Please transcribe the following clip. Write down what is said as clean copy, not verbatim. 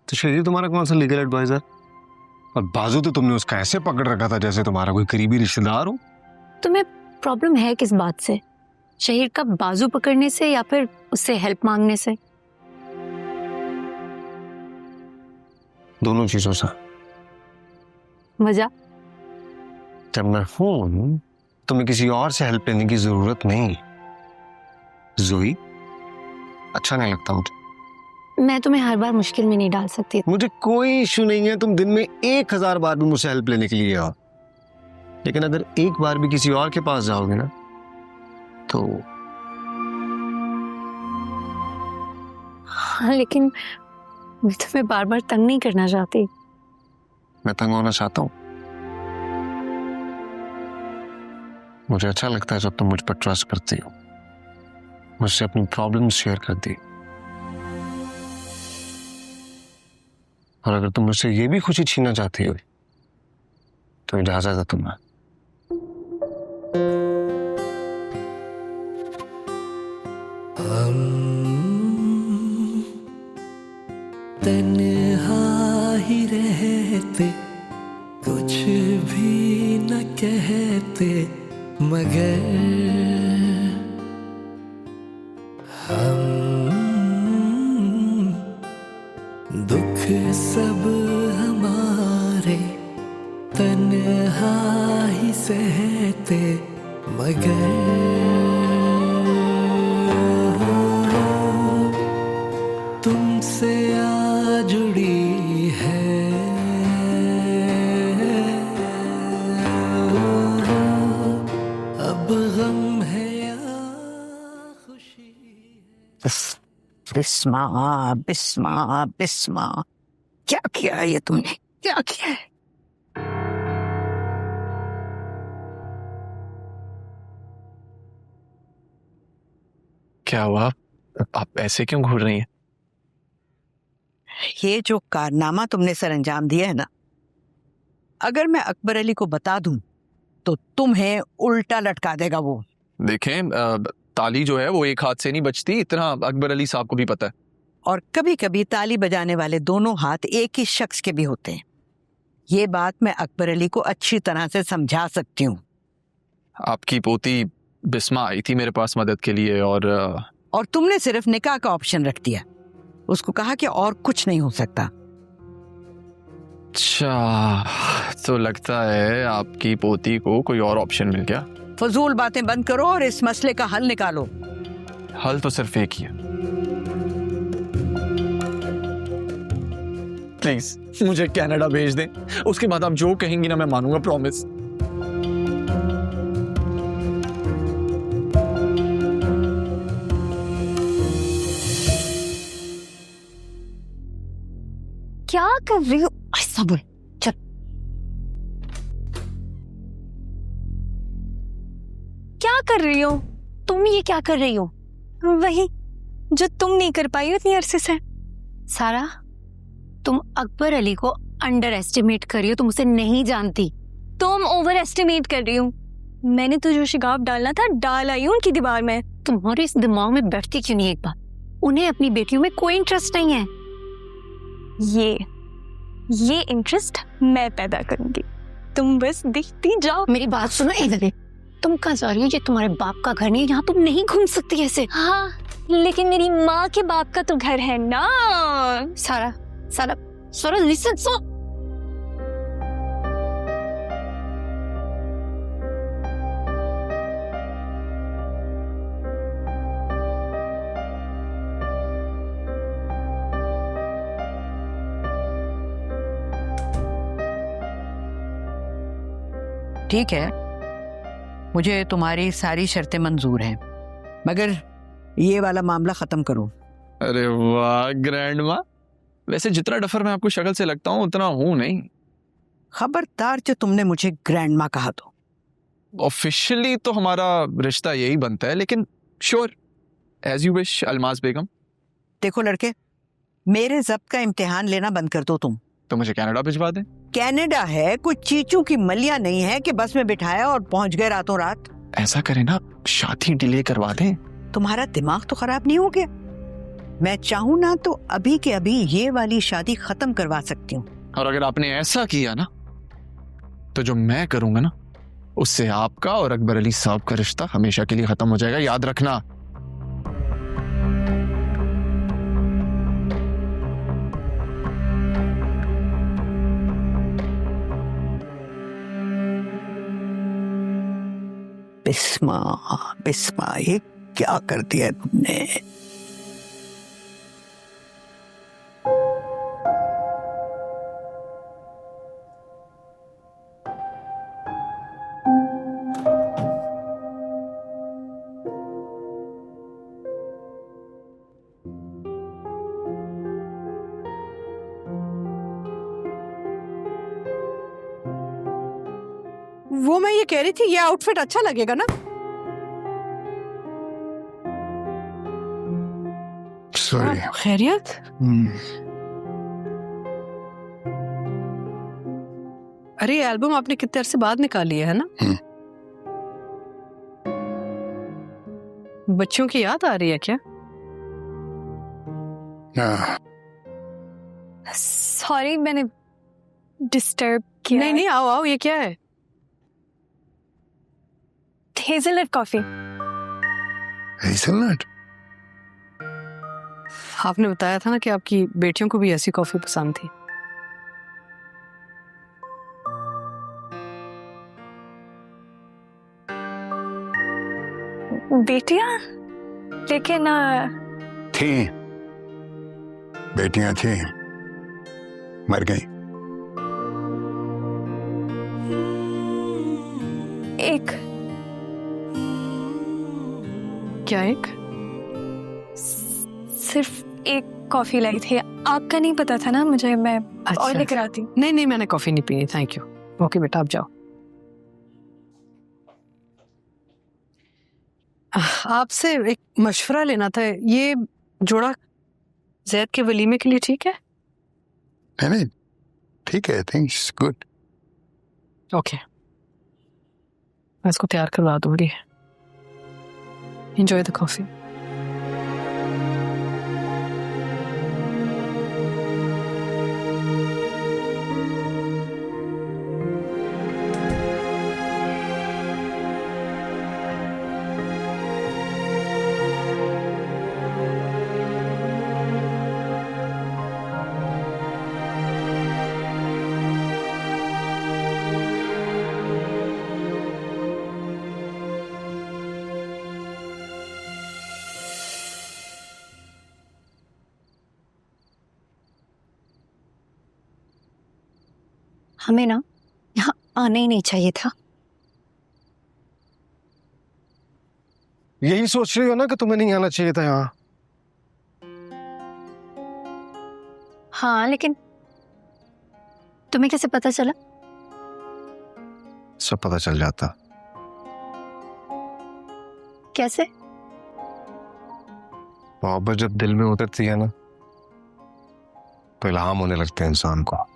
तो शरीर तुम्हारा कौन सा लीगल एडवाइजर? और बाजू तो तुमने उसका ऐसे पकड़ रखा था जैसे तुम्हारा कोई करीबी रिश्तेदार हो। तुम्हें प्रॉब्लम है किस बात से? शहीर का बाजू पकड़ने से या फिर उससे हेल्प मांगने से? दोनों चीजों से। वजह? जब मैं हूं तुम्हें किसी और से हेल्प लेने की जरूरत नहीं। जोई, अच्छा नहीं लगता मुझे। मैं तुम्हें हर बार मुश्किल में नहीं डाल सकती। मुझे कोई इशू नहीं है तुम दिन में 1000 बार भी मुझसे हेल्प लेने के लिए आओ, लेकिन अगर एक बार भी किसी और के पास जाओगे ना तो। हाँ, लेकिन मैं तुम्हें बार बार तंग नहीं करना चाहती। मैं तंग होना चाहता हूं? मुझे अच्छा लगता है जब तुम मुझ पर ट्रस्ट करती हो, मुझसे अपनी प्रॉब्लम शेयर करती। और अगर तुम मुझसे ये भी खुशी छीनना चाहती हो तो इजाजत है तुम्हें। हम तन्हा ही रहते, कुछ भी न कहते, मगर हम दुख सब हमारे तन्हा ही सहते, मगर तुमसे आ जुड़ी है अब गम है या खुशी है। बिस्मा बिस्मा बिस्मा, क्या किया है ये तुमने? क्या किया है? क्या हुआ? आप ऐसे क्यों घूर रही हैं? ये जो कारनामा तुमने सर अंजाम दिया है ना, अगर मैं अकबर अली को बता दूं तो तुम्हें उल्टा लटका देगा वो। देखें, ताली जो है वो एक हाथ से नहीं बजती, इतना अकबर अली साहब को भी पता है। और कभी कभी ताली बजाने वाले दोनों हाथ एक ही शख्स के भी होते हैं। ये बात मैं अकबर अली को अच्छी तरह से समझा सकती हूँ। आपकी पोती बिस्मा आई थी मेरे पास मदद के लिए और तुमने सिर्फ निकाह का ऑप्शन रख दिया। उसको कहा कि और कुछ नहीं हो सकता। अच्छा, तो लगता है आपकी पोती को कोई और ऑप्शन मिल गया। फजूल बातें बंद करो और इस मसले का हल निकालो। हल तो सिर्फ एक ही है। प्लीज मुझे कनाडा भेज दें, उसके बाद आप जो कहेंगी ना मैं मानूंगा, प्रॉमिस। क्या कर रही हो? ऐसा बोल। चल। क्या कर रही हो तुम? ये क्या कर रही हो? वही जो तुम नहीं कर पाई उतनी अरसे से। सारा, तुम अकबर अली को अंडर एस्टिमेट कर रही हो। तुम उसे नहीं जानती। तुम ओवर एस्टिमेट कर रही हो। मैंने तो जो शिगाफ डालना था डाल आई हूं उनकी दीवार में। तुम्हारे इस दिमाग में बैठती क्यों नहीं एक बात? उन्हें अपनी बेटियों में कोई इंटरेस्ट नहीं है। ये इंटरेस्ट मैं पैदा करूंगी, तुम बस देखती जाओ। मेरी बात सुनो। इधर तुम कहाँ जा रही हो? ये तुम्हारे बाप का घर नहीं है, यहाँ तुम नहीं घूम सकती ऐसे। हाँ, लेकिन मेरी माँ के बाप का तो घर है ना। सारा सारा सारा लिसन सो। ठीक है, मुझे तुम्हारी सारी शर्तें मंजूर हैं, मगर ये वाला मामला खत्म करो। अरे वाह ग्रैंड माँ, वैसे जितना डफर मैं आपको शक्ल से लगता हूँ उतना हूँ नहीं। खबरदार जो तुमने मुझे ग्रैंड माँ कहा तो। ऑफिशियली तो हमारा रिश्ता यही बनता है, लेकिन sure, as you wish Almaz Begum. देखो लड़के, मेरे जब्त का इम्तिहान लेना बंद कर दो तुम। तो मुझे कनाडा भिजवा दें। कनाडा है, कुछ चीचू की मलिया नहीं है कि बस में बिठाया और पहुंच गए रातों रात। ऐसा करें ना, शादी डिले करवा दें। तुम्हारा दिमाग तो खराब नहीं हो गया? मैं चाहूँ ना तो अभी के अभी ये वाली शादी खत्म करवा सकती हूँ। और अगर आपने ऐसा किया ना तो जो मैं करूंगा ना उससे आपका और अकबर अली साहब का रिश्ता हमेशा के लिए खत्म हो जाएगा, याद रखना। बिस्मा, बिस्मा, ये क्या कर दिया तुमने? वो मैं ये कह रही थी, ये आउटफिट अच्छा लगेगा ना? सॉरी। खैरियत? अरे ये एल्बम आपने कितने अरसे बाद निकाली है ना? बच्चों की याद आ रही है क्या? सॉरी मैंने डिस्टर्ब किया। नहीं नहीं, आओ आओ, ये क्या है? Hazelnut coffee. हेज़लनट? आपने बताया था ना कि आपकी बेटियों को भी ऐसी कॉफी पसंद थी। बेटियां? लेकिन थी, बेटियां थी, मर गई। एक क्या एक? सिर्फ एक कॉफी लाई थी, आपका नहीं पता था ना मुझे, मैं और लेकर आती। नहीं नहीं, मैंने कॉफी नहीं पीनी, थैंक यू। ओके बेटा, आप जाओ। आपसे एक मशवरा लेना था, ये जोड़ा जैद के वलीमे के लिए ठीक है? नहीं, ठीक है, I think it's good. Okay, मैं इसको तैयार करवा दूंगी। Enjoy the coffee. हमें ना यहाँ आना ही नहीं चाहिए था। यही सोच रही हो ना कि तुम्हें नहीं आना चाहिए था यहाँ? हाँ, लेकिन तुम्हें कैसे पता चला? सब पता चल जाता। कैसे? मोहब्बत जब दिल में उतरती है ना तो इल्हाम होने लगता है इंसान को।